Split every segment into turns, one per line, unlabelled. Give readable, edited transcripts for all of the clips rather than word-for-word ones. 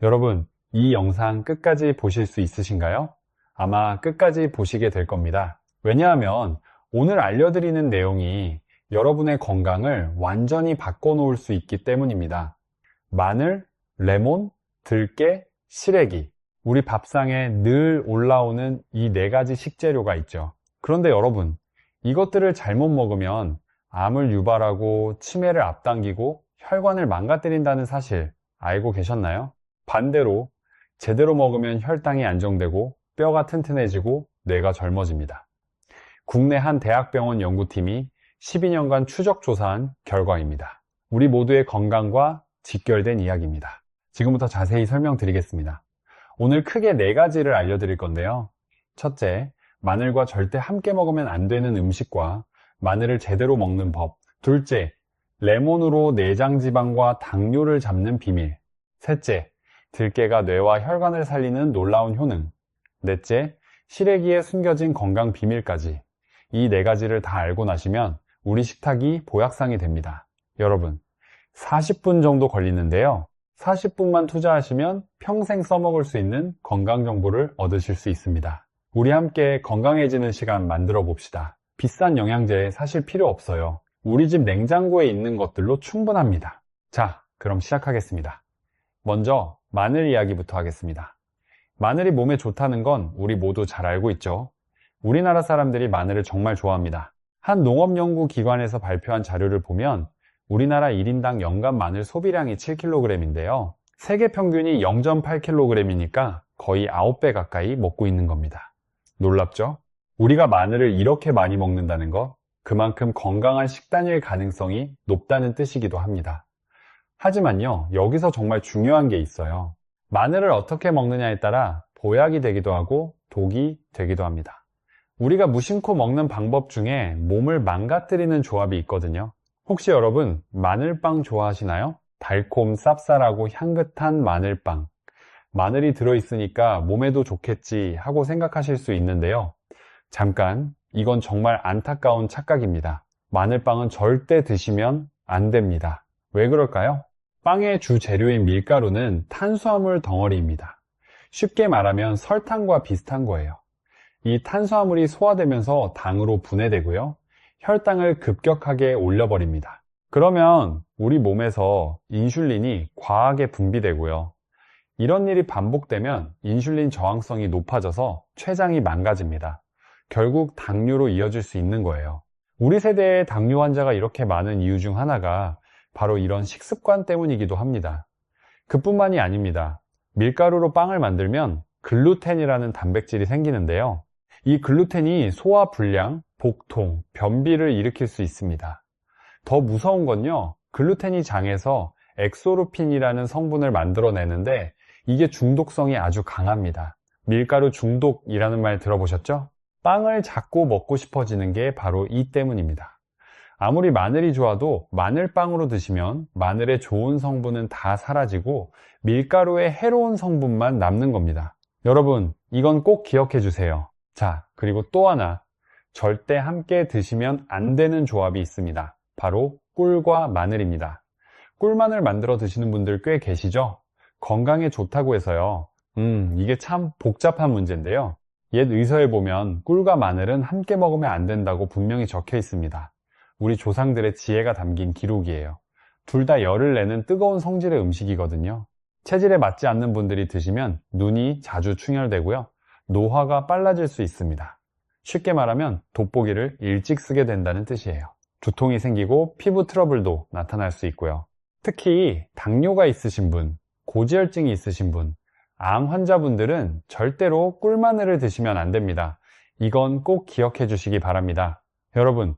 여러분, 이 영상 끝까지 보실 수 있으신가요? 아마 끝까지 보시게 될 겁니다. 왜냐하면 오늘 알려드리는 내용이 여러분의 건강을 완전히 바꿔놓을 수 있기 때문입니다. 마늘, 레몬, 들깨, 시래기. 우리 밥상에 늘 올라오는 이 4가지 식재료가 있죠. 그런데 여러분, 이것들을 잘못 먹으면 암을 유발하고 치매를 앞당기고 혈관을 망가뜨린다는 사실 알고 계셨나요? 반대로 제대로 먹으면 혈당이 안정되고 뼈가 튼튼해지고 뇌가 젊어집니다. 국내 한 대학병원 연구팀이 12년간 추적 조사한 결과입니다. 우리 모두의 건강과 직결된 이야기입니다. 지금부터 자세히 설명드리겠습니다. 오늘 크게 4가지를 알려드릴 건데요. 첫째, 마늘과 절대 함께 먹으면 안 되는 음식과 마늘을 제대로 먹는 법. 둘째, 레몬으로 내장지방과 당뇨를 잡는 비밀. 셋째, 들깨가 뇌와 혈관을 살리는 놀라운 효능. 넷째, 시래기에 숨겨진 건강 비밀까지. 이 4가지를 다 알고 나시면 우리 식탁이 보약상이 됩니다. 여러분, 40분 정도 걸리는데요. 40분만 투자하시면 평생 써먹을 수 있는 건강 정보를 얻으실 수 있습니다. 우리 함께 건강해지는 시간 만들어 봅시다. 비싼 영양제 사실 필요 없어요. 우리 집 냉장고에 있는 것들로 충분합니다. 자, 그럼 시작하겠습니다. 먼저 마늘 이야기부터 하겠습니다. 마늘이 몸에 좋다는 건 우리 모두 잘 알고 있죠. 우리나라 사람들이 마늘을 정말 좋아합니다. 한 농업연구기관에서 발표한 자료를 보면 우리나라 1인당 연간 마늘 소비량이 7kg인데요. 세계 평균이 0.8kg이니까 거의 9배 가까이 먹고 있는 겁니다. 놀랍죠? 우리가 마늘을 이렇게 많이 먹는다는 거, 그만큼 건강한 식단일 가능성이 높다는 뜻이기도 합니다. 하지만요, 여기서 정말 중요한 게 있어요. 마늘을 어떻게 먹느냐에 따라 보약이 되기도 하고 독이 되기도 합니다. 우리가 무심코 먹는 방법 중에 몸을 망가뜨리는 조합이 있거든요. 혹시 여러분 마늘빵 좋아하시나요? 달콤 쌉쌀하고 향긋한 마늘빵. 마늘이 들어있으니까 몸에도 좋겠지 하고 생각하실 수 있는데요. 잠깐, 이건 정말 안타까운 착각입니다. 마늘빵은 절대 드시면 안 됩니다. 왜 그럴까요? 빵의 주 재료인 밀가루는 탄수화물 덩어리입니다. 쉽게 말하면 설탕과 비슷한 거예요. 이 탄수화물이 소화되면서 당으로 분해되고요. 혈당을 급격하게 올려버립니다. 그러면 우리 몸에서 인슐린이 과하게 분비되고요. 이런 일이 반복되면 인슐린 저항성이 높아져서 췌장이 망가집니다. 결국 당뇨로 이어질 수 있는 거예요. 우리 세대의 당뇨 환자가 이렇게 많은 이유 중 하나가 바로 이런 식습관 때문이기도 합니다. 그뿐만이 아닙니다. 밀가루로 빵을 만들면 글루텐이라는 단백질이 생기는데요. 이 글루텐이 소화 불량, 복통, 변비를 일으킬 수 있습니다. 더 무서운 건요, 글루텐이 장에서 엑소르핀이라는 성분을 만들어내는데 이게 중독성이 아주 강합니다. 밀가루 중독이라는 말 들어보셨죠? 빵을 자꾸 먹고 싶어지는 게 바로 이 때문입니다. 아무리 마늘이 좋아도 마늘빵으로 드시면 마늘의 좋은 성분은 다 사라지고 밀가루의 해로운 성분만 남는 겁니다. 여러분, 이건 꼭 기억해 주세요. 자, 그리고 또 하나, 절대 함께 드시면 안 되는 조합이 있습니다. 바로 꿀과 마늘입니다. 꿀마늘 만들어 드시는 분들 꽤 계시죠? 건강에 좋다고 해서요. 이게 참 복잡한 문제인데요. 옛 의서에 보면 꿀과 마늘은 함께 먹으면 안 된다고 분명히 적혀 있습니다. 우리 조상들의 지혜가 담긴 기록이에요. 둘 다 열을 내는 뜨거운 성질의 음식이거든요. 체질에 맞지 않는 분들이 드시면 눈이 자주 충혈되고요. 노화가 빨라질 수 있습니다. 쉽게 말하면 돋보기를 일찍 쓰게 된다는 뜻이에요. 두통이 생기고 피부 트러블도 나타날 수 있고요. 특히 당뇨가 있으신 분, 고지혈증이 있으신 분, 암 환자분들은 절대로 꿀마늘을 드시면 안 됩니다. 이건 꼭 기억해 주시기 바랍니다. 여러분,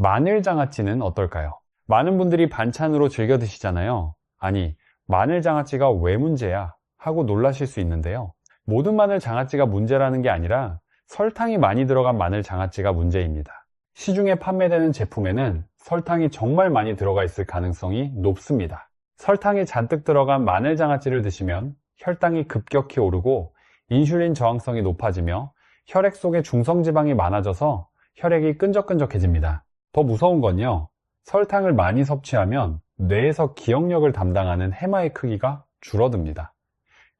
마늘장아찌는 어떨까요? 많은 분들이 반찬으로 즐겨 드시잖아요. 아니, 마늘장아찌가 왜 문제야? 하고 놀라실 수 있는데요. 모든 마늘장아찌가 문제라는 게 아니라 설탕이 많이 들어간 마늘장아찌가 문제입니다. 시중에 판매되는 제품에는 설탕이 정말 많이 들어가 있을 가능성이 높습니다. 설탕이 잔뜩 들어간 마늘장아찌를 드시면 혈당이 급격히 오르고 인슐린 저항성이 높아지며 혈액 속에 중성지방이 많아져서 혈액이 끈적끈적해집니다. 더 무서운 건요, 설탕을 많이 섭취하면 뇌에서 기억력을 담당하는 해마의 크기가 줄어듭니다.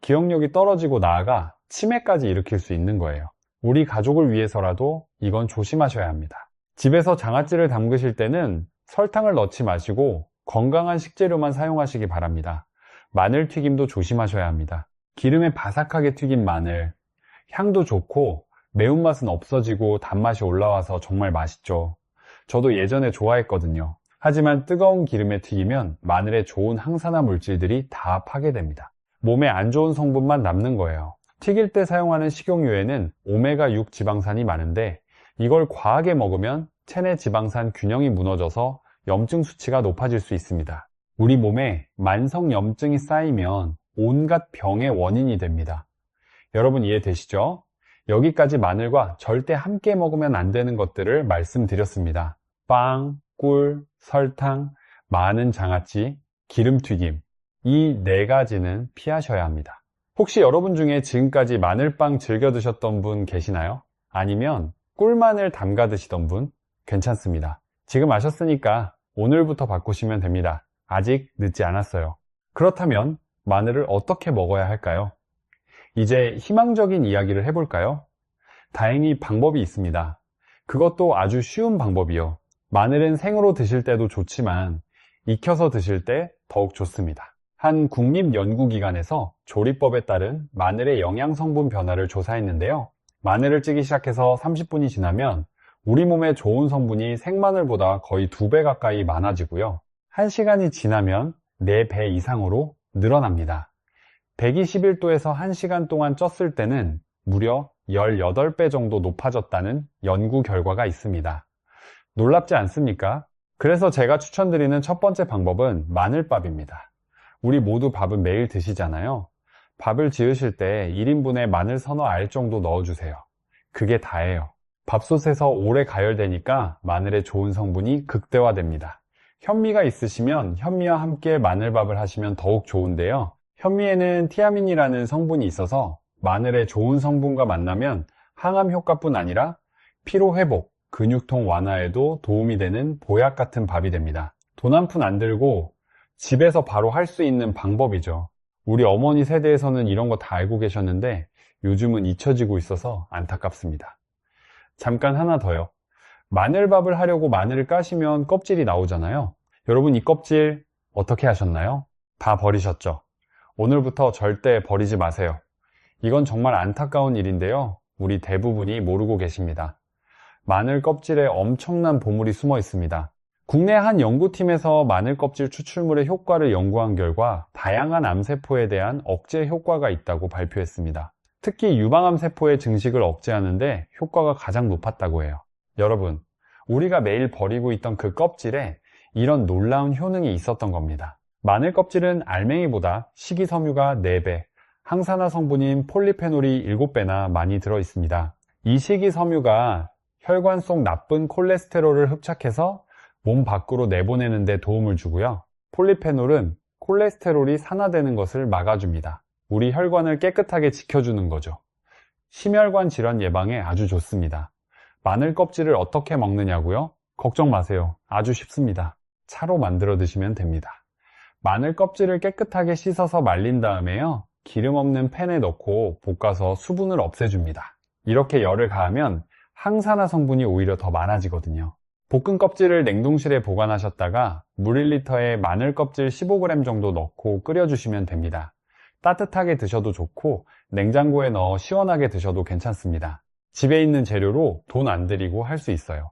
기억력이 떨어지고 나아가 치매까지 일으킬 수 있는 거예요. 우리 가족을 위해서라도 이건 조심하셔야 합니다. 집에서 장아찌를 담그실 때는 설탕을 넣지 마시고 건강한 식재료만 사용하시기 바랍니다. 마늘 튀김도 조심하셔야 합니다. 기름에 바삭하게 튀긴 마늘, 향도 좋고 매운맛은 없어지고 단맛이 올라와서 정말 맛있죠. 저도 예전에 좋아했거든요. 하지만 뜨거운 기름에 튀기면 마늘에 좋은 항산화 물질들이 다 파괴됩니다. 몸에 안 좋은 성분만 남는 거예요. 튀길 때 사용하는 식용유에는 오메가6 지방산이 많은데 이걸 과하게 먹으면 체내 지방산 균형이 무너져서 염증 수치가 높아질 수 있습니다. 우리 몸에 만성 염증이 쌓이면 온갖 병의 원인이 됩니다. 여러분 이해되시죠? 여기까지 마늘과 절대 함께 먹으면 안 되는 것들을 말씀드렸습니다. 빵, 꿀, 설탕, 많은 장아찌, 기름튀김, 이 4가지는 피하셔야 합니다. 혹시 여러분 중에 지금까지 마늘빵 즐겨 드셨던 분 계시나요? 아니면 꿀마늘 담가 드시던 분? 괜찮습니다. 지금 아셨으니까 오늘부터 바꾸시면 됩니다. 아직 늦지 않았어요. 그렇다면 마늘을 어떻게 먹어야 할까요? 이제 희망적인 이야기를 해볼까요? 다행히 방법이 있습니다. 그것도 아주 쉬운 방법이요. 마늘은 생으로 드실 때도 좋지만 익혀서 드실 때 더욱 좋습니다. 한 국립연구기관에서 조리법에 따른 마늘의 영양성분 변화를 조사했는데요. 마늘을 찌기 시작해서 30분이 지나면 우리 몸에 좋은 성분이 생마늘보다 거의 2배 가까이 많아지고요. 1시간이 지나면 4배 이상으로 늘어납니다. 121도에서 1시간 동안 쪘을 때는 무려 18배 정도 높아졌다는 연구 결과가 있습니다. 놀랍지 않습니까? 그래서 제가 추천드리는 첫 번째 방법은 마늘밥입니다. 우리 모두 밥은 매일 드시잖아요. 밥을 지으실 때 1인분에 마늘 서너 알 정도 넣어주세요. 그게 다예요. 밥솥에서 오래 가열되니까 마늘의 좋은 성분이 극대화됩니다. 현미가 있으시면 현미와 함께 마늘밥을 하시면 더욱 좋은데요. 현미에는 티아민이라는 성분이 있어서 마늘의 좋은 성분과 만나면 항암 효과뿐 아니라 피로회복, 근육통 완화에도 도움이 되는 보약 같은 밥이 됩니다. 돈 한 푼 안 들고 집에서 바로 할 수 있는 방법이죠. 우리 어머니 세대에서는 이런 거 다 알고 계셨는데 요즘은 잊혀지고 있어서 안타깝습니다. 잠깐 하나 더요. 마늘밥을 하려고 마늘을 까시면 껍질이 나오잖아요. 여러분 이 껍질 어떻게 하셨나요? 다 버리셨죠? 오늘부터 절대 버리지 마세요. 이건 정말 안타까운 일인데요. 우리 대부분이 모르고 계십니다. 마늘 껍질에 엄청난 보물이 숨어 있습니다. 국내 한 연구팀에서 마늘 껍질 추출물의 효과를 연구한 결과 다양한 암세포에 대한 억제 효과가 있다고 발표했습니다. 특히 유방암 세포의 증식을 억제하는데 효과가 가장 높았다고 해요. 여러분, 우리가 매일 버리고 있던 그 껍질에 이런 놀라운 효능이 있었던 겁니다. 마늘 껍질은 알맹이보다 식이섬유가 4배, 항산화 성분인 폴리페놀이 7배나 많이 들어있습니다. 이 식이섬유가 혈관 속 나쁜 콜레스테롤을 흡착해서 몸 밖으로 내보내는 데 도움을 주고요. 폴리페놀은 콜레스테롤이 산화되는 것을 막아줍니다. 우리 혈관을 깨끗하게 지켜주는 거죠. 심혈관 질환 예방에 아주 좋습니다. 마늘 껍질을 어떻게 먹느냐고요? 걱정 마세요. 아주 쉽습니다. 차로 만들어 드시면 됩니다. 마늘 껍질을 깨끗하게 씻어서 말린 다음에요. 기름 없는 팬에 넣고 볶아서 수분을 없애줍니다. 이렇게 열을 가하면 항산화 성분이 오히려 더 많아지거든요. 볶은 껍질을 냉동실에 보관하셨다가 물 1리터에 마늘 껍질 15g 정도 넣고 끓여주시면 됩니다. 따뜻하게 드셔도 좋고 냉장고에 넣어 시원하게 드셔도 괜찮습니다. 집에 있는 재료로 돈 안 들이고 할 수 있어요.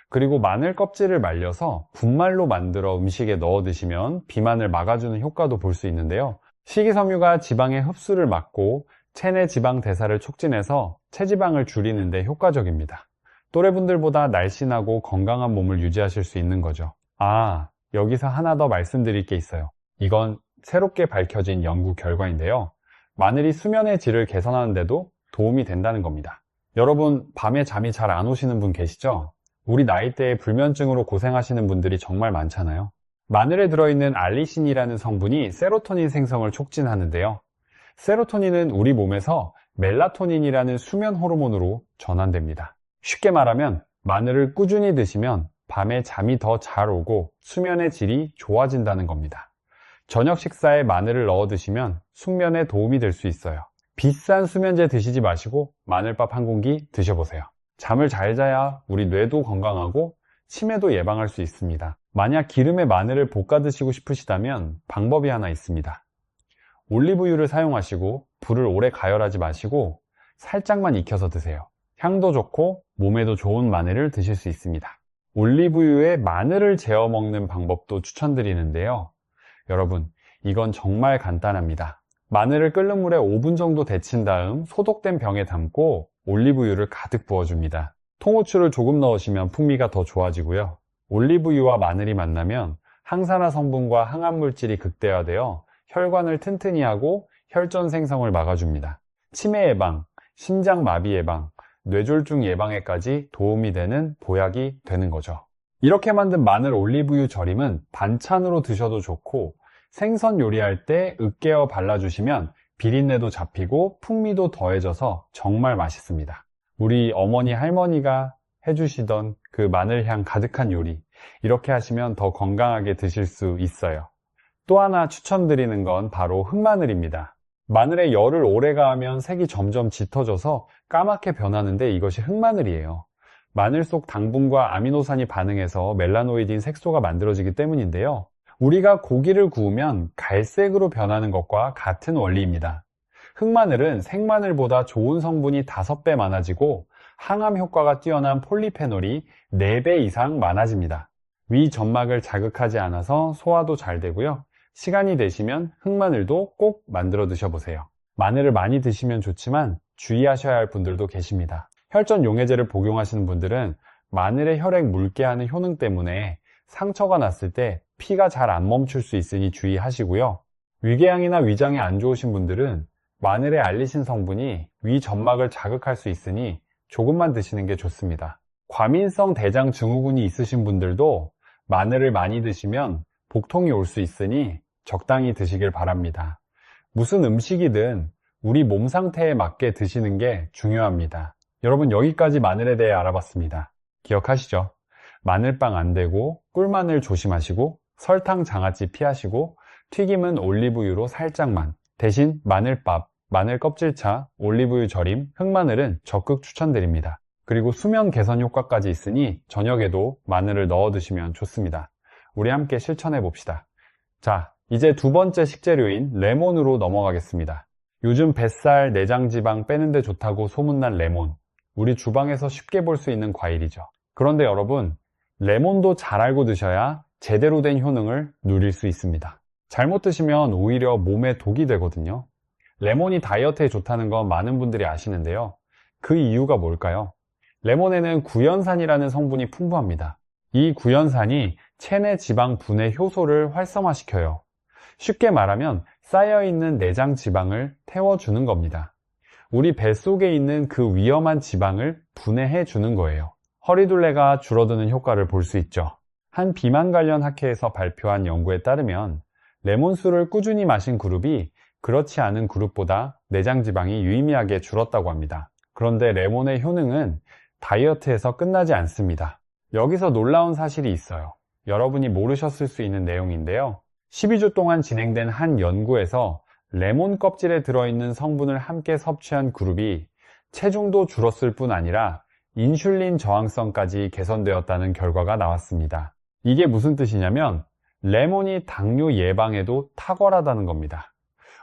그리고 마늘 껍질을 말려서 분말로 만들어 음식에 넣어 드시면 비만을 막아주는 효과도 볼 수 있는데요. 식이섬유가 지방의 흡수를 막고 체내 지방 대사를 촉진해서 체지방을 줄이는 데 효과적입니다. 또래분들보다 날씬하고 건강한 몸을 유지하실 수 있는 거죠. 여기서 하나 더 말씀드릴 게 있어요. 이건 새롭게 밝혀진 연구 결과인데요. 마늘이 수면의 질을 개선하는 데도 도움이 된다는 겁니다. 여러분, 밤에 잠이 잘 안 오시는 분 계시죠? 우리 나이대에 불면증으로 고생하시는 분들이 정말 많잖아요. 마늘에 들어있는 알리신이라는 성분이 세로토닌 생성을 촉진하는데요. 세로토닌은 우리 몸에서 멜라토닌이라는 수면 호르몬으로 전환됩니다. 쉽게 말하면 마늘을 꾸준히 드시면 밤에 잠이 더 잘 오고 수면의 질이 좋아진다는 겁니다. 저녁 식사에 마늘을 넣어 드시면 숙면에 도움이 될 수 있어요. 비싼 수면제 드시지 마시고 마늘밥 한 공기 드셔보세요. 잠을 잘 자야 우리 뇌도 건강하고 치매도 예방할 수 있습니다. 만약 기름에 마늘을 볶아 드시고 싶으시다면 방법이 하나 있습니다. 올리브유를 사용하시고 불을 오래 가열하지 마시고 살짝만 익혀서 드세요. 향도 좋고 몸에도 좋은 마늘을 드실 수 있습니다. 올리브유에 마늘을 재워 먹는 방법도 추천드리는데요. 여러분, 이건 정말 간단합니다. 마늘을 끓는 물에 5분 정도 데친 다음 소독된 병에 담고 올리브유를 가득 부어줍니다. 통후추를 조금 넣으시면 풍미가 더 좋아지고요. 올리브유와 마늘이 만나면 항산화 성분과 항암물질이 극대화되어 혈관을 튼튼히 하고 혈전 생성을 막아줍니다. 치매 예방, 심장 마비 예방, 뇌졸중 예방에까지 도움이 되는 보약이 되는 거죠. 이렇게 만든 마늘 올리브유 절임은 반찬으로 드셔도 좋고 생선 요리할 때 으깨어 발라주시면 비린내도 잡히고 풍미도 더해져서 정말 맛있습니다. 우리 어머니 할머니가 해주시던 그 마늘향 가득한 요리, 이렇게 하시면 더 건강하게 드실 수 있어요. 또 하나 추천드리는 건 바로 흑마늘입니다. 마늘에 열을 오래 가하면 색이 점점 짙어져서 까맣게 변하는데 이것이 흑마늘이에요. 마늘 속 당분과 아미노산이 반응해서 멜라노이드인 색소가 만들어지기 때문인데요. 우리가 고기를 구우면 갈색으로 변하는 것과 같은 원리입니다. 흑마늘은 생마늘보다 좋은 성분이 5배 많아지고 항암 효과가 뛰어난 폴리페놀이 4배 이상 많아집니다. 위 점막을 자극하지 않아서 소화도 잘 되고요. 시간이 되시면 흑마늘도 꼭 만들어 드셔보세요. 마늘을 많이 드시면 좋지만 주의하셔야 할 분들도 계십니다. 혈전 용해제를 복용하시는 분들은 마늘의 혈액 묽게 하는 효능 때문에 상처가 났을 때 피가 잘 안 멈출 수 있으니 주의하시고요. 위궤양이나 위장이 안 좋으신 분들은 마늘의 알리신 성분이 위 점막을 자극할 수 있으니 조금만 드시는 게 좋습니다. 과민성 대장 증후군이 있으신 분들도 마늘을 많이 드시면 복통이 올 수 있으니 적당히 드시길 바랍니다. 무슨 음식이든 우리 몸 상태에 맞게 드시는 게 중요합니다. 여러분, 여기까지 마늘에 대해 알아봤습니다. 기억하시죠? 마늘빵 안 되고 꿀마늘 조심하시고 설탕 장아찌 피하시고 튀김은 올리브유로 살짝만, 대신 마늘밥, 마늘 껍질차, 올리브유 절임, 흑마늘은 적극 추천드립니다. 그리고 수면 개선 효과까지 있으니 저녁에도 마늘을 넣어 드시면 좋습니다. 우리 함께 실천해 봅시다. 자, 이제 두 번째 식재료인 레몬으로 넘어가겠습니다. 요즘 뱃살, 내장지방 빼는데 좋다고 소문난 레몬. 우리 주방에서 쉽게 볼 수 있는 과일이죠. 그런데 여러분, 레몬도 잘 알고 드셔야 제대로 된 효능을 누릴 수 있습니다. 잘못 드시면 오히려 몸에 독이 되거든요. 레몬이 다이어트에 좋다는 건 많은 분들이 아시는데요. 그 이유가 뭘까요? 레몬에는 구연산이라는 성분이 풍부합니다. 이 구연산이 체내 지방 분해 효소를 활성화시켜요. 쉽게 말하면 쌓여있는 내장 지방을 태워주는 겁니다. 우리 뱃속에 있는 그 위험한 지방을 분해해 주는 거예요. 허리둘레가 줄어드는 효과를 볼 수 있죠. 한 비만 관련 학회에서 발표한 연구에 따르면 레몬수를 꾸준히 마신 그룹이 그렇지 않은 그룹보다 내장 지방이 유의미하게 줄었다고 합니다. 그런데 레몬의 효능은 다이어트에서 끝나지 않습니다. 여기서 놀라운 사실이 있어요. 여러분이 모르셨을 수 있는 내용인데요. 12주 동안 진행된 한 연구에서 레몬 껍질에 들어있는 성분을 함께 섭취한 그룹이 체중도 줄었을 뿐 아니라 인슐린 저항성까지 개선되었다는 결과가 나왔습니다. 이게 무슨 뜻이냐면 레몬이 당뇨 예방에도 탁월하다는 겁니다.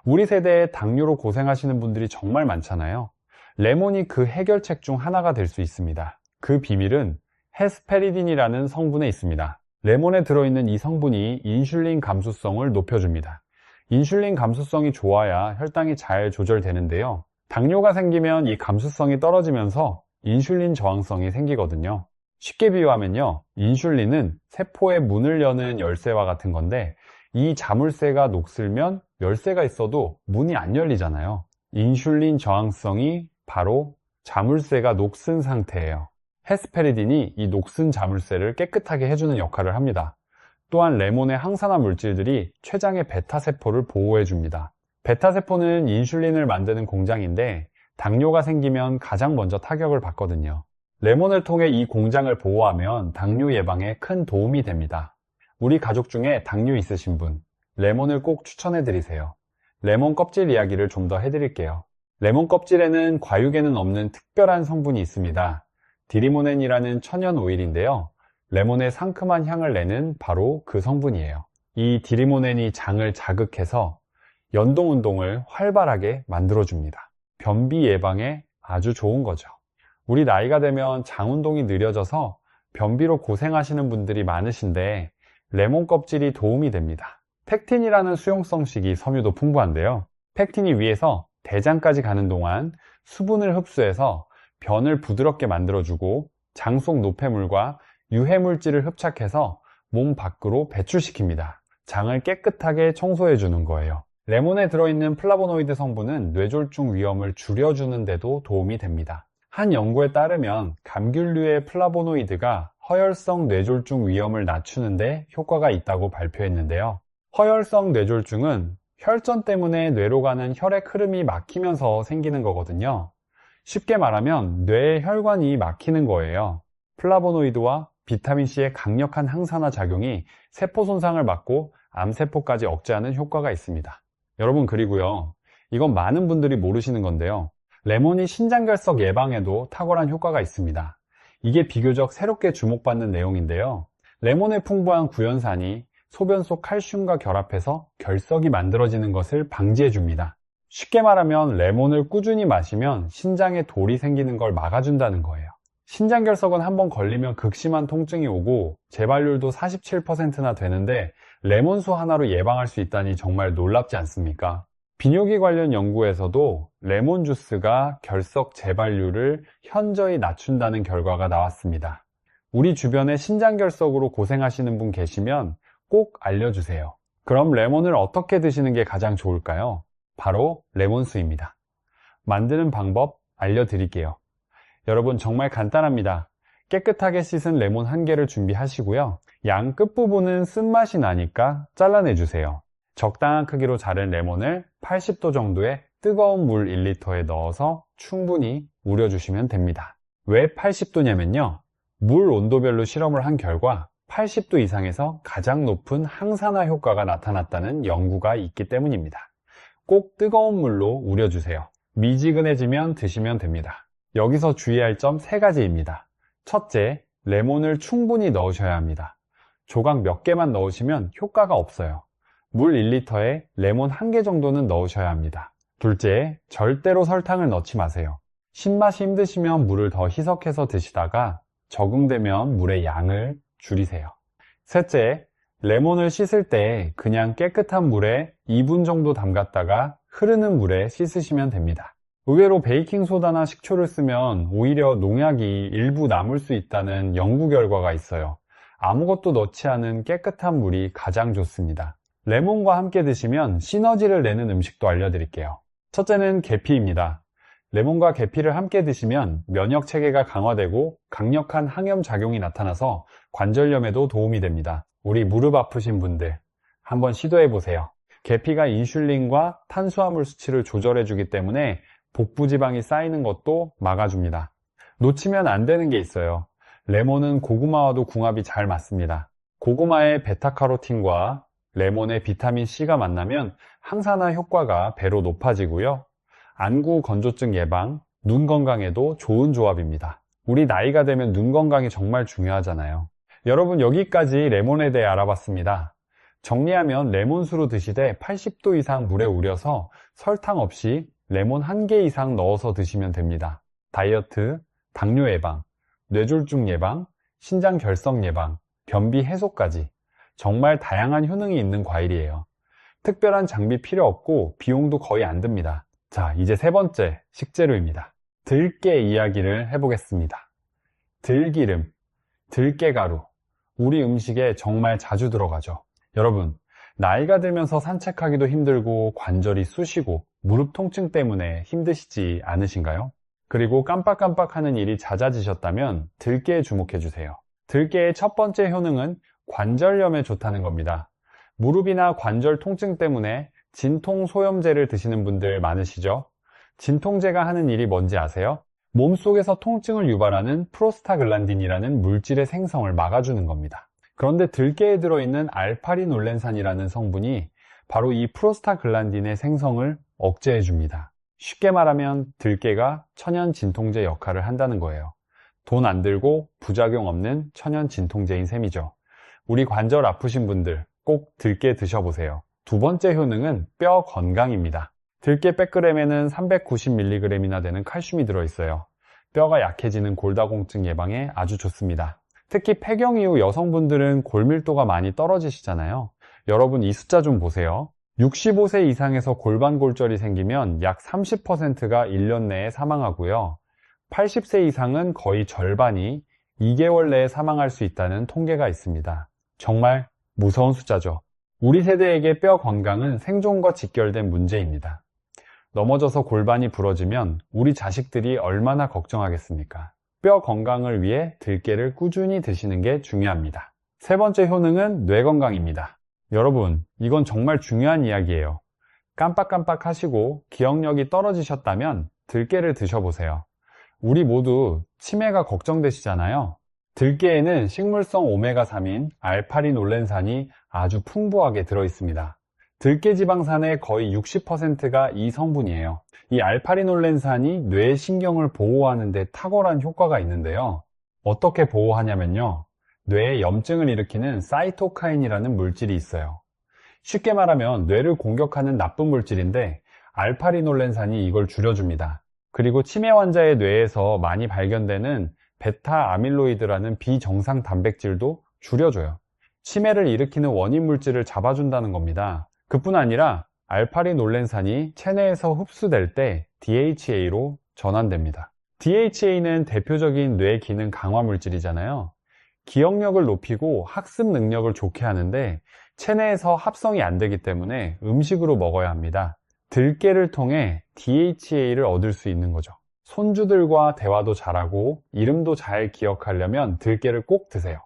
우리 세대에 당뇨로 고생하시는 분들이 정말 많잖아요. 레몬이 그 해결책 중 하나가 될 수 있습니다. 그 비밀은 헤스페리딘이라는 성분에 있습니다. 레몬에 들어있는 이 성분이 인슐린 감수성을 높여줍니다. 인슐린 감수성이 좋아야 혈당이 잘 조절되는데요. 당뇨가 생기면 이 감수성이 떨어지면서 인슐린 저항성이 생기거든요. 쉽게 비유하면요, 인슐린은 세포의 문을 여는 열쇠와 같은 건데 이 자물쇠가 녹슬면 열쇠가 있어도 문이 안 열리잖아요. 인슐린 저항성이 바로 자물쇠가 녹슨 상태예요. 헤스페리딘이 이 녹슨 자물쇠를 깨끗하게 해주는 역할을 합니다. 또한 레몬의 항산화 물질들이 췌장의 베타세포를 보호해줍니다. 베타세포는 인슐린을 만드는 공장인데 당뇨가 생기면 가장 먼저 타격을 받거든요. 레몬을 통해 이 공장을 보호하면 당뇨 예방에 큰 도움이 됩니다. 우리 가족 중에 당뇨 있으신 분, 레몬을 꼭 추천해 드리세요. 레몬 껍질 이야기를 좀 더 해드릴게요. 레몬 껍질에는 과육에는 없는 특별한 성분이 있습니다. 디리모넨이라는 천연 오일인데요. 레몬의 상큼한 향을 내는 바로 그 성분이에요. 이 디리모넨이 장을 자극해서 연동 운동을 활발하게 만들어줍니다. 변비 예방에 아주 좋은 거죠. 우리 나이가 되면 장 운동이 느려져서 변비로 고생하시는 분들이 많으신데 레몬 껍질이 도움이 됩니다. 팩틴이라는 수용성식이 섬유도 풍부한데요. 팩틴이 위에서 대장까지 가는 동안 수분을 흡수해서 변을 부드럽게 만들어주고 장 속 노폐물과 유해물질을 흡착해서 몸 밖으로 배출시킵니다. 장을 깨끗하게 청소해주는 거예요. 레몬에 들어있는 플라보노이드 성분은 뇌졸중 위험을 줄여주는 데도 도움이 됩니다. 한 연구에 따르면 감귤류의 플라보노이드가 허혈성 뇌졸중 위험을 낮추는 데 효과가 있다고 발표했는데요. 허혈성 뇌졸중은 혈전 때문에 뇌로 가는 혈액 흐름이 막히면서 생기는 거거든요. 쉽게 말하면 뇌의 혈관이 막히는 거예요. 플라보노이드와 비타민C의 강력한 항산화 작용이 세포 손상을 막고 암세포까지 억제하는 효과가 있습니다. 여러분, 그리고요, 이건 많은 분들이 모르시는 건데요. 레몬이 신장결석 예방에도 탁월한 효과가 있습니다. 이게 비교적 새롭게 주목받는 내용인데요. 레몬에 풍부한 구연산이 소변 속 칼슘과 결합해서 결석이 만들어지는 것을 방지해 줍니다. 쉽게 말하면 레몬을 꾸준히 마시면 신장에 돌이 생기는 걸 막아준다는 거예요. 신장결석은 한번 걸리면 극심한 통증이 오고 재발률도 47%나 되는데 레몬수 하나로 예방할 수 있다니 정말 놀랍지 않습니까? 비뇨기 관련 연구에서도 레몬 주스가 결석 재발률을 현저히 낮춘다는 결과가 나왔습니다. 우리 주변에 신장결석으로 고생하시는 분 계시면 꼭 알려주세요. 그럼 레몬을 어떻게 드시는 게 가장 좋을까요? 바로 레몬수입니다. 만드는 방법 알려드릴게요. 여러분, 정말 간단합니다. 깨끗하게 씻은 레몬 1개를 준비하시고요. 양 끝부분은 쓴맛이 나니까 잘라내주세요. 적당한 크기로 자른 레몬을 80도 정도의 뜨거운 물 1리터에 넣어서 충분히 우려주시면 됩니다. 왜 80도냐면요. 물 온도별로 실험을 한 결과 80도 이상에서 가장 높은 항산화 효과가 나타났다는 연구가 있기 때문입니다. 꼭 뜨거운 물로 우려주세요. 미지근해지면 드시면 됩니다. 여기서 주의할 점 3가지입니다. 첫째, 레몬을 충분히 넣으셔야 합니다. 조각 몇 개만 넣으시면 효과가 없어요. 물 1리터에 레몬 1개 정도는 넣으셔야 합니다. 둘째, 절대로 설탕을 넣지 마세요. 신맛이 힘드시면 물을 더 희석해서 드시다가 적응되면 물의 양을 줄이세요. 셋째, 레몬을 씻을 때 그냥 깨끗한 물에 2분 정도 담갔다가 흐르는 물에 씻으시면 됩니다. 의외로 베이킹소다나 식초를 쓰면 오히려 농약이 일부 남을 수 있다는 연구 결과가 있어요. 아무것도 넣지 않은 깨끗한 물이 가장 좋습니다. 레몬과 함께 드시면 시너지를 내는 음식도 알려드릴게요. 첫째는 계피입니다. 레몬과 계피를 함께 드시면 면역 체계가 강화되고 강력한 항염 작용이 나타나서 관절염에도 도움이 됩니다. 우리 무릎 아프신 분들 한번 시도해 보세요. 계피가 인슐린과 탄수화물 수치를 조절해 주기 때문에 복부 지방이 쌓이는 것도 막아줍니다. 놓치면 안 되는 게 있어요. 레몬은 고구마와도 궁합이 잘 맞습니다. 고구마의 베타카로틴과 레몬의 비타민C가 만나면 항산화 효과가 배로 높아지고요. 안구 건조증 예방, 눈 건강에도 좋은 조합입니다. 우리 나이가 되면 눈 건강이 정말 중요하잖아요. 여러분, 여기까지 레몬에 대해 알아봤습니다. 정리하면 레몬수로 드시되 80도 이상 물에 우려서 설탕 없이 레몬 1개 이상 넣어서 드시면 됩니다. 다이어트, 당뇨 예방, 뇌졸중 예방, 신장 결석 예방, 변비 해소까지 정말 다양한 효능이 있는 과일이에요. 특별한 장비 필요 없고 비용도 거의 안 듭니다. 자, 이제 3번째 식재료입니다. 들깨 이야기를 해보겠습니다. 들기름, 들깨가루, 우리 음식에 정말 자주 들어가죠. 여러분, 나이가 들면서 산책하기도 힘들고 관절이 쑤시고 무릎 통증 때문에 힘드시지 않으신가요? 그리고 깜빡깜빡하는 일이 잦아지셨다면 들깨에 주목해주세요. 들깨의 첫 번째 효능은 관절염에 좋다는 겁니다. 무릎이나 관절 통증 때문에 진통소염제를 드시는 분들 많으시죠? 진통제가 하는 일이 뭔지 아세요? 몸속에서 통증을 유발하는 프로스타글란딘이라는 물질의 생성을 막아주는 겁니다. 그런데 들깨에 들어있는 알파리놀렌산이라는 성분이 바로 이 프로스타글란딘의 생성을 억제해 줍니다. 쉽게 말하면 들깨가 천연 진통제 역할을 한다는 거예요. 돈 안 들고 부작용 없는 천연 진통제인 셈이죠. 우리 관절 아프신 분들 꼭 들깨 드셔보세요. 두 번째 효능은 뼈 건강입니다. 들깨 100g에는 390mg이나 되는 칼슘이 들어있어요. 뼈가 약해지는 골다공증 예방에 아주 좋습니다. 특히 폐경 이후 여성분들은 골밀도가 많이 떨어지시잖아요. 여러분 이 숫자 좀 보세요. 65세 이상에서 골반 골절이 생기면 약 30%가 1년 내에 사망하고요. 80세 이상은 거의 절반이 2개월 내에 사망할 수 있다는 통계가 있습니다. 정말 무서운 숫자죠. 우리 세대에게 뼈 건강은 생존과 직결된 문제입니다. 넘어져서 골반이 부러지면 우리 자식들이 얼마나 걱정하겠습니까? 뼈 건강을 위해 들깨를 꾸준히 드시는 게 중요합니다. 세 번째 효능은 뇌 건강입니다. 여러분, 이건 정말 중요한 이야기예요. 깜빡깜빡 하시고 기억력이 떨어지셨다면 들깨를 드셔보세요. 우리 모두 치매가 걱정되시잖아요. 들깨에는 식물성 오메가3인 알파리놀렌산이 아주 풍부하게 들어있습니다. 들깨 지방산의 거의 60%가 이 성분이에요. 이 알파리놀렌산이 뇌 신경을 보호하는 데 탁월한 효과가 있는데요. 어떻게 보호하냐면요. 뇌에 염증을 일으키는 사이토카인이라는 물질이 있어요. 쉽게 말하면 뇌를 공격하는 나쁜 물질인데 알파리놀렌산이 이걸 줄여줍니다. 그리고 치매 환자의 뇌에서 많이 발견되는 베타 아밀로이드라는 비정상 단백질도 줄여줘요. 치매를 일으키는 원인 물질을 잡아준다는 겁니다. 그뿐 아니라 알파리놀렌산이 체내에서 흡수될 때 DHA로 전환됩니다. DHA는 대표적인 뇌 기능 강화 물질이잖아요. 기억력을 높이고 학습 능력을 좋게 하는데 체내에서 합성이 안 되기 때문에 음식으로 먹어야 합니다. 들깨를 통해 DHA를 얻을 수 있는 거죠. 손주들과 대화도 잘하고 이름도 잘 기억하려면 들깨를 꼭 드세요.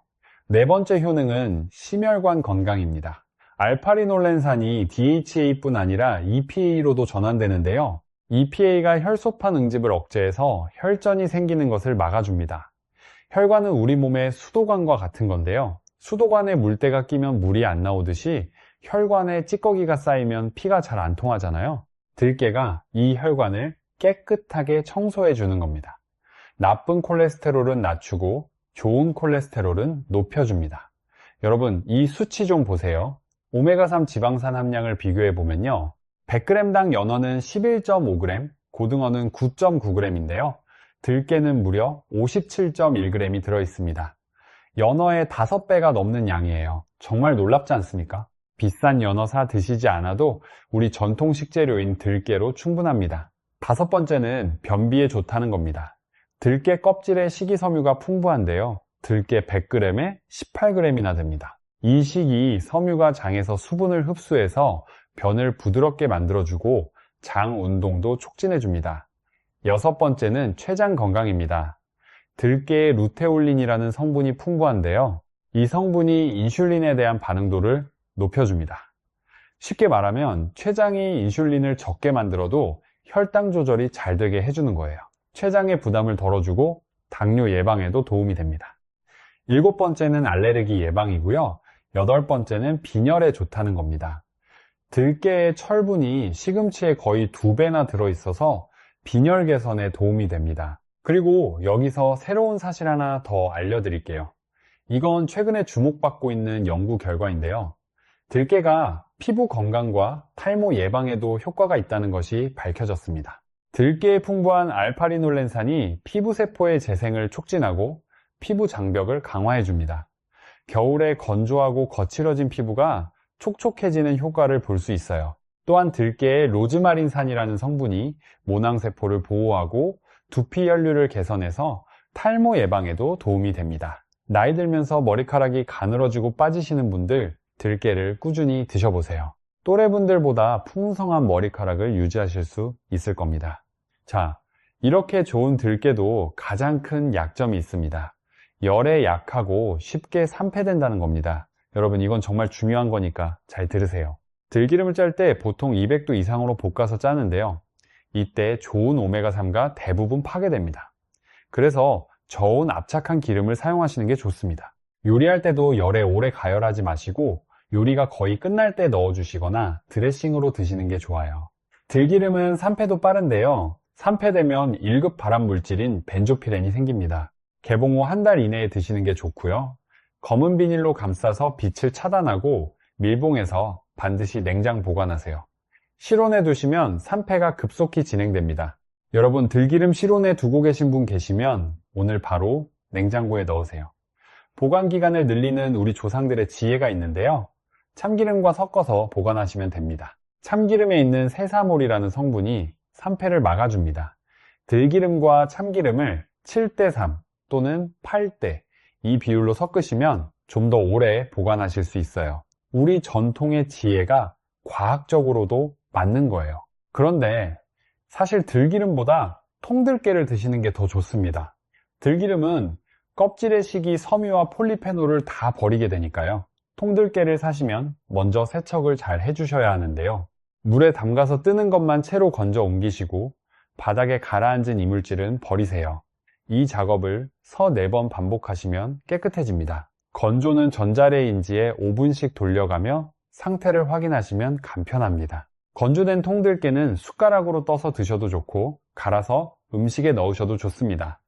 네 번째 효능은 심혈관 건강입니다. 알파리놀렌산이 DHA뿐 아니라 EPA로도 전환되는데요. EPA가 혈소판 응집을 억제해서 혈전이 생기는 것을 막아줍니다. 혈관은 우리 몸의 수도관과 같은 건데요. 수도관에 물때가 끼면 물이 안 나오듯이 혈관에 찌꺼기가 쌓이면 피가 잘 안 통하잖아요. 들깨가 이 혈관을 깨끗하게 청소해 주는 겁니다. 나쁜 콜레스테롤은 낮추고 좋은 콜레스테롤은 높여줍니다. 여러분, 이 수치 좀 보세요. 오메가3 지방산 함량을 비교해 보면요. 100g당 연어는 11.5g, 고등어는 9.9g인데요. 들깨는 무려 57.1g이 들어있습니다. 연어의 5배가 넘는 양이에요. 정말 놀랍지 않습니까? 비싼 연어 사 드시지 않아도 우리 전통 식재료인 들깨로 충분합니다. 다섯 번째는 변비에 좋다는 겁니다. 들깨 껍질에 식이섬유가 풍부한데요. 들깨 100g에 18g이나 됩니다. 이 식이 섬유가 장에서 수분을 흡수해서 변을 부드럽게 만들어주고 장 운동도 촉진해줍니다. 여섯 번째는 췌장 건강입니다. 들깨에 루테올린이라는 성분이 풍부한데요. 이 성분이 인슐린에 대한 반응도를 높여줍니다. 쉽게 말하면 췌장이 인슐린을 적게 만들어도 혈당 조절이 잘 되게 해주는 거예요. 췌장의 부담을 덜어주고 당뇨 예방에도 도움이 됩니다. 일곱 번째는 알레르기 예방이고요. 여덟 번째는 빈혈에 좋다는 겁니다. 들깨의 철분이 시금치에 거의 2배나 들어있어서 빈혈 개선에 도움이 됩니다. 그리고 여기서 새로운 사실 하나 더 알려드릴게요. 이건 최근에 주목받고 있는 연구 결과인데요. 들깨가 피부 건강과 탈모 예방에도 효과가 있다는 것이 밝혀졌습니다. 들깨에 풍부한 알파리놀렌산이 피부세포의 재생을 촉진하고 피부 장벽을 강화해줍니다. 겨울에 건조하고 거칠어진 피부가 촉촉해지는 효과를 볼 수 있어요. 또한 들깨에 로즈마린산이라는 성분이 모낭세포를 보호하고 두피 혈류를 개선해서 탈모 예방에도 도움이 됩니다. 나이 들면서 머리카락이 가늘어지고 빠지시는 분들, 들깨를 꾸준히 드셔보세요. 또래분들보다 풍성한 머리카락을 유지하실 수 있을 겁니다. 자, 이렇게 좋은 들깨도 가장 큰 약점이 있습니다. 열에 약하고 쉽게 산패된다는 겁니다. 여러분, 이건 정말 중요한 거니까 잘 들으세요. 들기름을 짤 때 보통 200도 이상으로 볶아서 짜는데요. 이때 좋은 오메가3가 대부분 파괴됩니다. 그래서 저온 압착한 기름을 사용하시는 게 좋습니다. 요리할 때도 열에 오래 가열하지 마시고 요리가 거의 끝날 때 넣어주시거나 드레싱으로 드시는 게 좋아요. 들기름은 산패도 빠른데요. 산패되면 1급 발암 물질인 벤조피렌이 생깁니다. 개봉 후 한 달 이내에 드시는 게 좋고요. 검은 비닐로 감싸서 빛을 차단하고 밀봉해서 반드시 냉장 보관하세요. 실온에 두시면 산패가 급속히 진행됩니다. 여러분, 들기름 실온에 두고 계신 분 계시면 오늘 바로 냉장고에 넣으세요. 보관 기간을 늘리는 우리 조상들의 지혜가 있는데요. 참기름과 섞어서 보관하시면 됩니다. 참기름에 있는 세사몰이라는 성분이 산패를 막아줍니다. 들기름과 참기름을 7:3 또는 8대 이 비율로 섞으시면 좀 더 오래 보관하실 수 있어요. 우리 전통의 지혜가 과학적으로도 맞는 거예요. 그런데 사실 들기름보다 통들깨를 드시는 게 더 좋습니다. 들기름은 껍질의 식이 섬유와 폴리페놀을 다 버리게 되니까요. 통들깨를 사시면 먼저 세척을 잘 해주셔야 하는데요. 물에 담가서 뜨는 것만 채로 건져 옮기시고 바닥에 가라앉은 이물질은 버리세요. 이 작업을 서너 번 반복하시면 깨끗해집니다. 건조는 전자레인지에 5분씩 돌려가며 상태를 확인하시면 간편합니다. 건조된 통들깨는 숟가락으로 떠서 드셔도 좋고 갈아서 음식에 넣으셔도 좋습니다.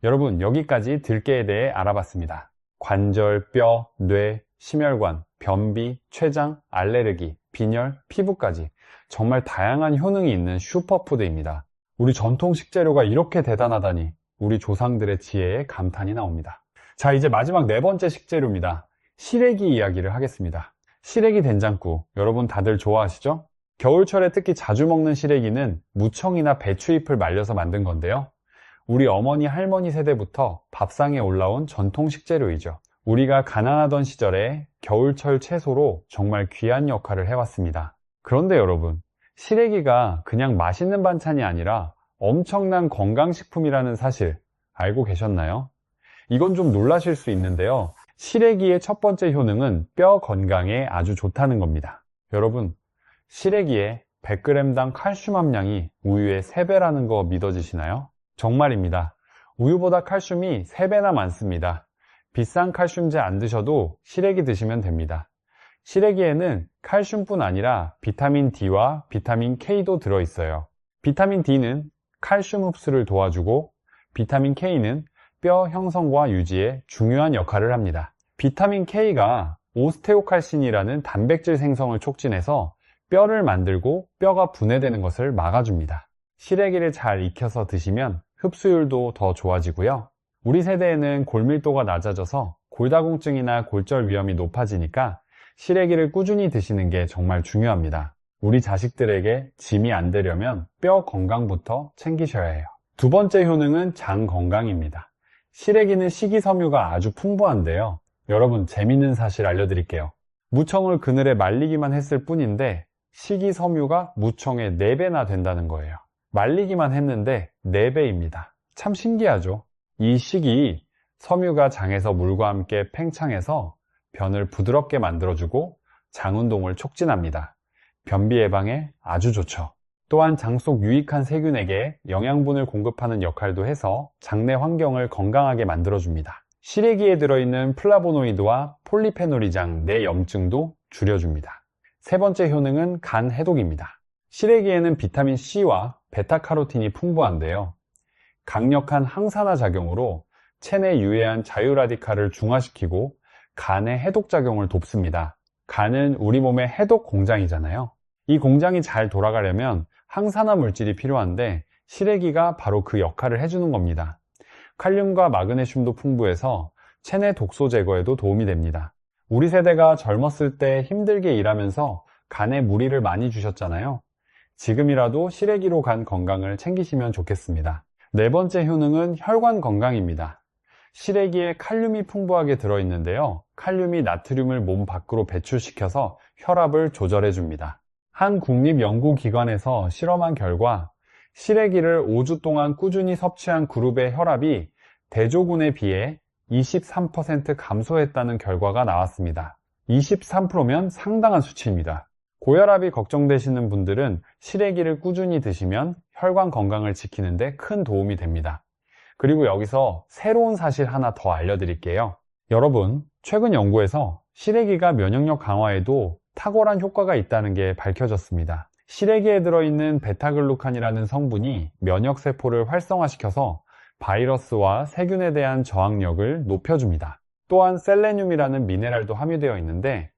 여러분, 여기까지 들깨에 대해 알아봤습니다. 관절, 뼈, 뇌, 심혈관, 변비, 췌장, 알레르기, 빈혈, 피부까지 정말 다양한 효능이 있는 슈퍼푸드입니다. 우리 전통 식재료가 이렇게 대단하다니 우리 조상들의 지혜에 감탄이 나옵니다. 자, 이제 마지막 네 번째 식재료입니다. 시래기 이야기를 하겠습니다. 시래기 된장국, 여러분 다들 좋아하시죠? 겨울철에 특히 자주 먹는 시래기는 무청이나 배추잎을 말려서 만든 건데요. 우리 어머니, 할머니 세대부터 밥상에 올라온 전통 식재료이죠. 우리가 가난하던 시절에 겨울철 채소로 정말 귀한 역할을 해왔습니다. 그런데 여러분, 시래기가 그냥 맛있는 반찬이 아니라 엄청난 건강식품이라는 사실 알고 계셨나요? 이건 좀 놀라실 수 있는데요. 시래기의 첫 번째 효능은 뼈 건강에 아주 좋다는 겁니다. 여러분, 시래기의 100g당 칼슘 함량이 우유의 3배라는 거 믿어지시나요? 정말입니다. 우유보다 칼슘이 3배나 많습니다. 비싼 칼슘제 안 드셔도 시래기 드시면 됩니다. 시래기에는 칼슘뿐 아니라 비타민 D와 비타민 K도 들어있어요. 비타민 D는 칼슘 흡수를 도와주고 비타민 K는 뼈 형성과 유지에 중요한 역할을 합니다. 비타민 K가 오스테오칼신이라는 단백질 생성을 촉진해서 뼈를 만들고 뼈가 분해되는 것을 막아줍니다. 시래기를 잘 익혀서 드시면 흡수율도 더 좋아지고요. 우리 세대에는 골밀도가 낮아져서 골다공증이나 골절 위험이 높아지니까 시래기를 꾸준히 드시는 게 정말 중요합니다. 우리 자식들에게 짐이 안 되려면 뼈 건강부터 챙기셔야 해요. 두 번째 효능은 장 건강입니다. 시래기는 식이섬유가 아주 풍부한데요. 여러분, 재밌는 사실 알려드릴게요. 무청을 그늘에 말리기만 했을 뿐인데 식이섬유가 무청의 4배나 된다는 거예요. 말리기만 했는데 4배입니다. 참 신기하죠? 이 식이 섬유가 장에서 물과 함께 팽창해서 변을 부드럽게 만들어주고 장 운동을 촉진합니다. 변비 예방에 아주 좋죠. 또한 장 속 유익한 세균에게 영양분을 공급하는 역할도 해서 장내 환경을 건강하게 만들어줍니다. 시래기에 들어있는 플라보노이드와 폴리페놀이 장 내 염증도 줄여줍니다. 세 번째 효능은 간 해독입니다. 시래기에는 비타민 C와 베타카로틴이 풍부한데요. 강력한 항산화 작용으로 체내 유해한 자유라디칼을 중화시키고 간의 해독 작용을 돕습니다. 간은 우리 몸의 해독 공장이잖아요. 이 공장이 잘 돌아가려면 항산화 물질이 필요한데 시래기가 바로 그 역할을 해주는 겁니다. 칼륨과 마그네슘도 풍부해서 체내 독소 제거에도 도움이 됩니다. 우리 세대가 젊었을 때 힘들게 일하면서 간에 무리를 많이 주셨잖아요. 지금이라도 시래기로 간 건강을 챙기시면 좋겠습니다. 네 번째 효능은 혈관 건강입니다. 시래기에 칼륨이 풍부하게 들어있는데요. 칼륨이 나트륨을 몸 밖으로 배출시켜서 혈압을 조절해 줍니다. 한 국립연구기관에서 실험한 결과 시래기를 5주 동안 꾸준히 섭취한 그룹의 혈압이 대조군에 비해 23% 감소했다는 결과가 나왔습니다. 23%면 상당한 수치입니다. 고혈압이 걱정되시는 분들은 시래기를 꾸준히 드시면 혈관 건강을 지키는 데 큰 도움이 됩니다. 그리고 여기서 새로운 사실 하나 더 알려드릴게요. 여러분, 최근 연구에서 시래기가 면역력 강화에도 탁월한 효과가 있다는 게 밝혀졌습니다. 시래기에 들어있는 베타글루칸이라는 성분이 면역세포를 활성화시켜서 바이러스와 세균에 대한 저항력을 높여줍니다. 또한 셀레늄이라는 미네랄도 함유되어 있는데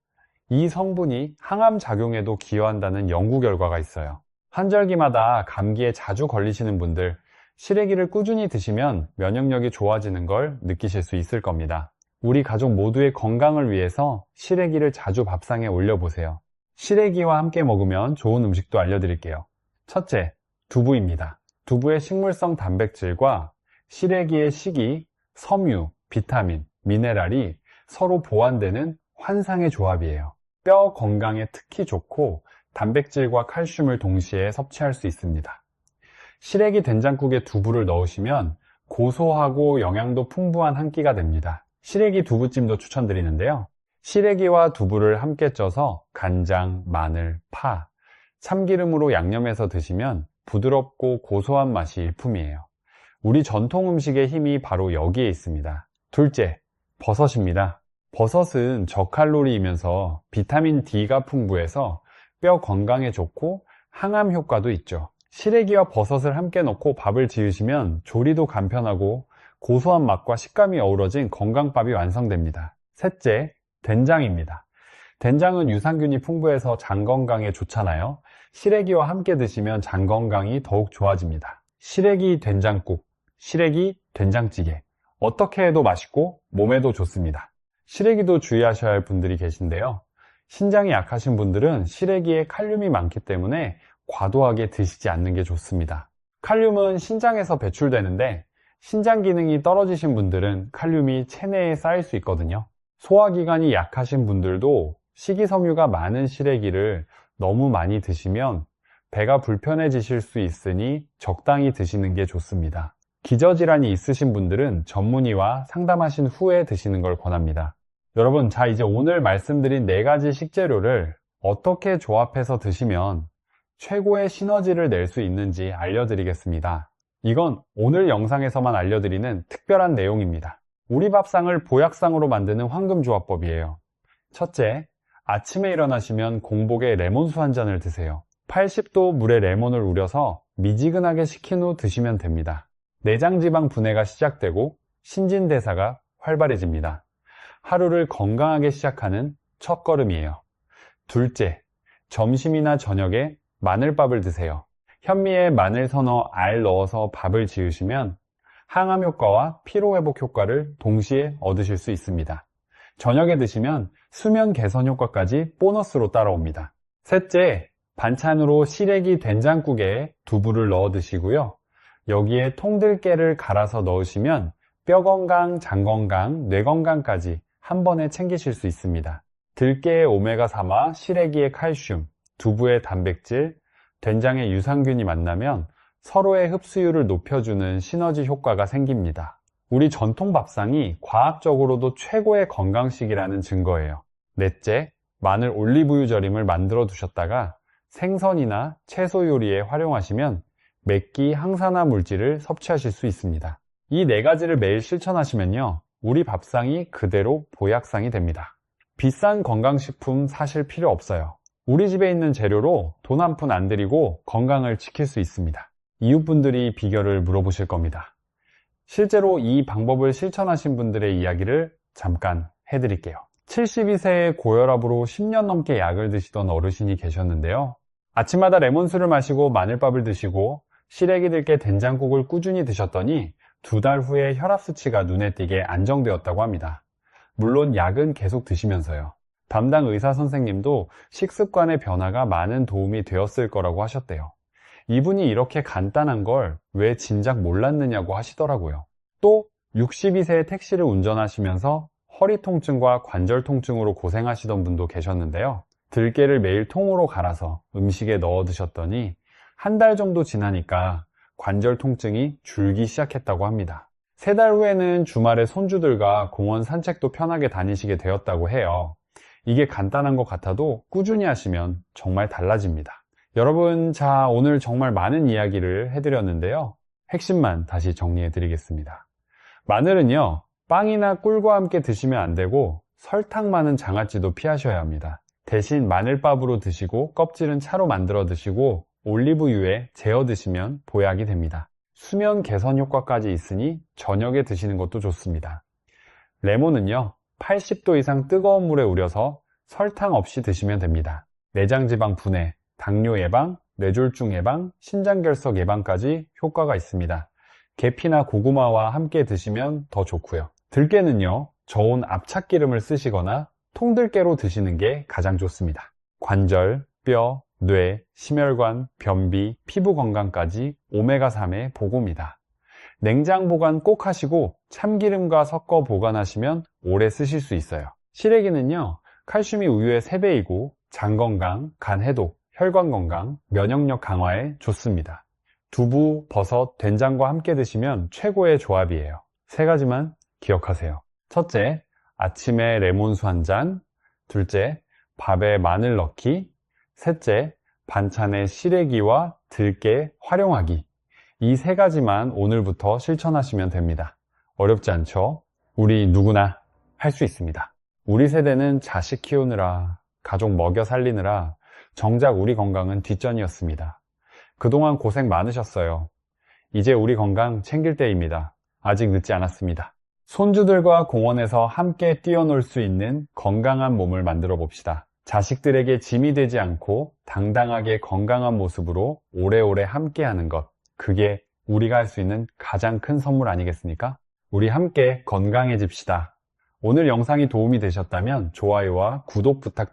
이 성분이 항암 작용에도 기여한다는 연구 결과가 있어요. 환절기마다 감기에 자주 걸리시는 분들, 시래기를 꾸준히 드시면 면역력이 좋아지는 걸 느끼실 수 있을 겁니다. 우리 가족 모두의 건강을 위해서 시래기를 자주 밥상에 올려보세요. 시래기와 함께 먹으면 좋은 음식도 알려드릴게요. 첫째, 두부입니다. 두부의 식물성 단백질과 시래기의 식이, 섬유, 비타민, 미네랄이 서로 보완되는 환상의 조합이에요. 뼈 건강에 특히 좋고 단백질과 칼슘을 동시에 섭취할 수 있습니다. 시래기 된장국에 두부를 넣으시면 고소하고 영양도 풍부한 한 끼가 됩니다. 시래기 두부찜도 추천드리는데요. 시래기와 두부를 함께 쪄서 간장, 마늘, 파, 참기름으로 양념해서 드시면 부드럽고 고소한 맛이 일품이에요. 우리 전통 음식의 힘이 바로 여기에 있습니다. 둘째, 버섯입니다. 버섯은 저칼로리이면서 비타민 D가 풍부해서 뼈 건강에 좋고 항암 효과도 있죠. 시래기와 버섯을 함께 넣고 밥을 지으시면 조리도 간편하고 고소한 맛과 식감이 어우러진 건강밥이 완성됩니다. 셋째, 된장입니다. 된장은 유산균이 풍부해서 장 건강에 좋잖아요. 시래기와 함께 드시면 장 건강이 더욱 좋아집니다. 시래기 된장국, 시래기 된장찌개. 어떻게 해도 맛있고 몸에도 좋습니다. 시래기도 주의하셔야 할 분들이 계신데요. 신장이 약하신 분들은 시래기에 칼륨이 많기 때문에 과도하게 드시지 않는 게 좋습니다. 칼륨은 신장에서 배출되는데 신장 기능이 떨어지신 분들은 칼륨이 체내에 쌓일 수 있거든요. 소화기관이 약하신 분들도 식이섬유가 많은 시래기를 너무 많이 드시면 배가 불편해지실 수 있으니 적당히 드시는 게 좋습니다. 기저질환이 있으신 분들은 전문의와 상담하신 후에 드시는 걸 권합니다. 여러분, 자 이제 오늘 말씀드린 4가지 식재료를 어떻게 조합해서 드시면 최고의 시너지를 낼 수 있는지 알려드리겠습니다. 이건 오늘 영상에서만 알려드리는 특별한 내용입니다. 우리 밥상을 보약상으로 만드는 황금조합법이에요. 첫째, 아침에 일어나시면 공복에 레몬수 한 잔을 드세요. 80도 물에 레몬을 우려서 미지근하게 식힌 후 드시면 됩니다. 내장지방 분해가 시작되고 신진대사가 활발해집니다. 하루를 건강하게 시작하는 첫걸음이에요. 둘째, 점심이나 저녁에 마늘밥을 드세요. 현미에 마늘 서너 알 넣어서 밥을 지으시면 항암 효과와 피로회복 효과를 동시에 얻으실 수 있습니다. 저녁에 드시면 수면 개선 효과까지 보너스로 따라옵니다. 셋째, 반찬으로 시래기 된장국에 두부를 넣어 드시고요. 여기에 통들깨를 갈아서 넣으시면 뼈 건강, 장 건강, 뇌 건강까지 한 번에 챙기실 수 있습니다. 들깨의 오메가3와 시래기의 칼슘, 두부의 단백질, 된장의 유산균이 만나면 서로의 흡수율을 높여주는 시너지 효과가 생깁니다. 우리 전통 밥상이 과학적으로도 최고의 건강식이라는 증거예요. 넷째, 마늘 올리브유 절임을 만들어 두셨다가 생선이나 채소 요리에 활용하시면 맥기 항산화 물질을 섭취하실 수 있습니다. 이 4가지를 매일 실천하시면요, 우리 밥상이 그대로 보약상이 됩니다. 비싼 건강식품 사실 필요 없어요. 우리 집에 있는 재료로 돈 한 푼 안 들이고 건강을 지킬 수 있습니다. 이웃분들이 비결을 물어보실 겁니다. 실제로 이 방법을 실천하신 분들의 이야기를 잠깐 해드릴게요. 72세의 고혈압으로 10년 넘게 약을 드시던 어르신이 계셨는데요. 아침마다 레몬수를 마시고 마늘밥을 드시고 시래기 들깨 된장국을 꾸준히 드셨더니 2달 후에 혈압 수치가 눈에 띄게 안정되었다고 합니다. 물론 약은 계속 드시면서요. 담당 의사 선생님도 식습관의 변화가 많은 도움이 되었을 거라고 하셨대요. 이분이 이렇게 간단한 걸 왜 진작 몰랐느냐고 하시더라고요. 또 62세의 택시를 운전하시면서 허리 통증과 관절 통증으로 고생하시던 분도 계셨는데요. 들깨를 매일 통으로 갈아서 음식에 넣어 드셨더니 한 달 정도 지나니까 관절 통증이 줄기 시작했다고 합니다. 3달 후에는 주말에 손주들과 공원 산책도 편하게 다니시게 되었다고 해요. 이게 간단한 것 같아도 꾸준히 하시면 정말 달라집니다. 여러분, 자, 오늘 정말 많은 이야기를 해드렸는데요. 핵심만 다시 정리해 드리겠습니다. 마늘은요, 빵이나 꿀과 함께 드시면 안 되고 설탕 많은 장아찌도 피하셔야 합니다. 대신 마늘밥으로 드시고 껍질은 차로 만들어 드시고 올리브유에 재워 드시면 보약이 됩니다. 수면 개선 효과까지 있으니 저녁에 드시는 것도 좋습니다. 레몬은요, 80도 이상 뜨거운 물에 우려서 설탕 없이 드시면 됩니다. 내장지방 분해, 당뇨 예방, 뇌졸중 예방, 신장결석 예방까지 효과가 있습니다. 계피나 고구마와 함께 드시면 더 좋고요. 들깨는요, 저온 압착기름을 쓰시거나 통들깨로 드시는 게 가장 좋습니다. 관절, 뼈, 뇌, 심혈관, 변비, 피부 건강까지 오메가3의 보고입니다. 냉장 보관 꼭 하시고 참기름과 섞어 보관하시면 오래 쓰실 수 있어요. 시래기는요, 칼슘이 우유의 3배이고 장 건강, 간 해독, 혈관 건강, 면역력 강화에 좋습니다. 두부, 버섯, 된장과 함께 드시면 최고의 조합이에요. 3가지만 기억하세요. 첫째, 아침에 레몬수 1잔. 둘째, 밥에 마늘 넣기. 셋째, 반찬에 시래기와 들깨 활용하기. 이 3가지만 오늘부터 실천하시면 됩니다. 어렵지 않죠? 우리 누구나 할 수 있습니다. 우리 세대는 자식 키우느라, 가족 먹여 살리느라 정작 우리 건강은 뒷전이었습니다. 그동안 고생 많으셨어요. 이제 우리 건강 챙길 때입니다. 아직 늦지 않았습니다. 손주들과 공원에서 함께 뛰어놀 수 있는 건강한 몸을 만들어 봅시다. 자식들에게 짐이 되지 않고 당당하게 건강한 모습으로 오래오래 함께하는 것, 그게 우리가 할 수 있는 가장 큰 선물 아니겠습니까? 우리 함께 건강해집시다. 오늘 영상이 도움이 되셨다면 좋아요와 구독 부탁드립니다.